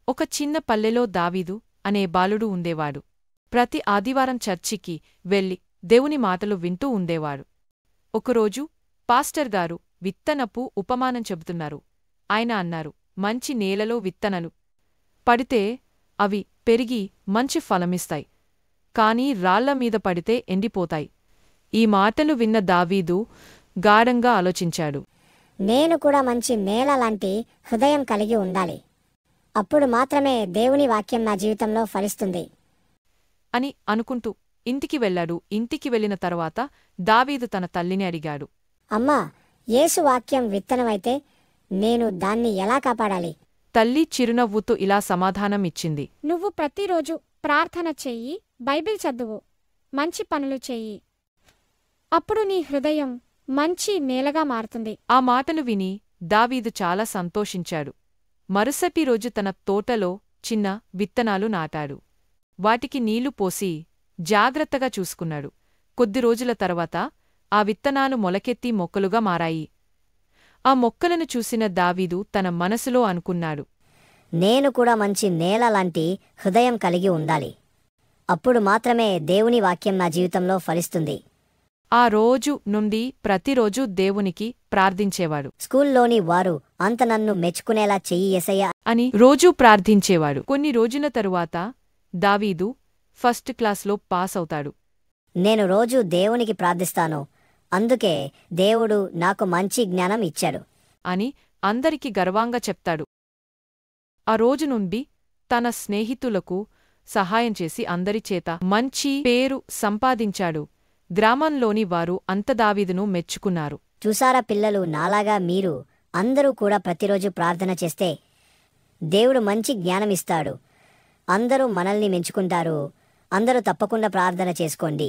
ఒక చిన్న పల్లెలో దావీదు అనే బాలుడు ఉండేవాడు. ప్రతి ఆదివారం చర్చికి వెళ్లి దేవుని మాటలు వింటూ ఉండేవాడు. ఒకరోజు పాస్టర్ గారు విత్తనపు ఉపమానం చెబుతున్నారు. ఆయన అన్నారు, మంచి నేలలో విత్తనలు పడితే అవి పెరిగి మంచి ఫలమిస్తాయి. కాని రాళ్లమీద పడితే ఎండిపోతాయి. ఈ మాటలు విన్న దావీదు గాఢంగా ఆలోచించాడు. నేను కూడా మంచి నేల లాంటి హృదయం కలిగి ఉండాలి. అప్పుడు మాత్రమే దేవుని వాక్యం నా జీవితంలో ఫలిస్తుంది అని అనుకుంటూ ఇంటికి వెళ్లాడు. ఇంటికి వెళ్లిన తర్వాత దావీదు తన తల్లిని అడిగాడు. అమ్మా, యేసు వాక్యం విత్తనమైతే నేను దాన్ని ఎలా కాపాడాలి? తల్లి చిరునవ్వుతూ ఇలా సమాధానం ఇచ్చింది. నువ్వు ప్రతిరోజు ప్రార్థన చెయ్యి, బైబిల్ చదువు, మంచి పనులు చెయ్యి. అప్పుడు నీ హృదయం మంచి నేలగా మారుతుంది. ఆ మాటలు విని దావీదు చాలా సంతోషించాడు. మరుసటి రోజు తన తోటలో చిన్న విత్తనాలు నాటాడు. వాటికి నీళ్లు పోసి జాగ్రత్తగా చూసుకున్నాడు. కొద్ది రోజుల తర్వాత ఆ విత్తనాలు మొలకెత్తి మొక్కలుగా మారాయి. ఆ మొక్కలను చూసిన దావీదు తన మనసులో అనుకున్నాడు, నేను కూడా మంచి నేల లాంటి హృదయం కలిగి ఉండాలి. అప్పుడు మాత్రమే దేవుని వాక్యం నా జీవితంలో ఫలిస్తుంది. ఆ రోజు నుండి ప్రతిరోజూ దేవునికి ప్రార్థించేవాడు. స్కూల్లోని వారు అంత నన్ను మెచ్చుకునేలా చెయ్యి యేసయ్యా అని రోజూ ప్రార్థించేవాడు. కొన్ని రోజుల తరువాత దావీదు ఫస్ట్ క్లాస్లో పాస్ అవుతాడు. నేను రోజూ దేవునికి ప్రార్థిస్తాను, అందుకే దేవుడు నాకు మంచి జ్ఞానం ఇచ్చాడు అని అందరికి గర్వంగా చెప్తాడు. ఆ రోజు నుండి తన స్నేహితులకు సహాయం చేసి అందరిచేత మంచి పేరు సంపాదించాడు. గ్రామంలోని వారు అంత దావీదును మెచ్చుకున్నారు. చూసారా పిల్లలు, నాలాగా మీరు అందరూ కూడా ప్రతిరోజు ప్రార్థన చేస్తే దేవుడు మంచి జ్ఞానమిస్తాడు. అందరూ మనల్ని మెచ్చుకుంటారు. అందరూ తప్పకుండా ప్రార్థన చేసుకోండి.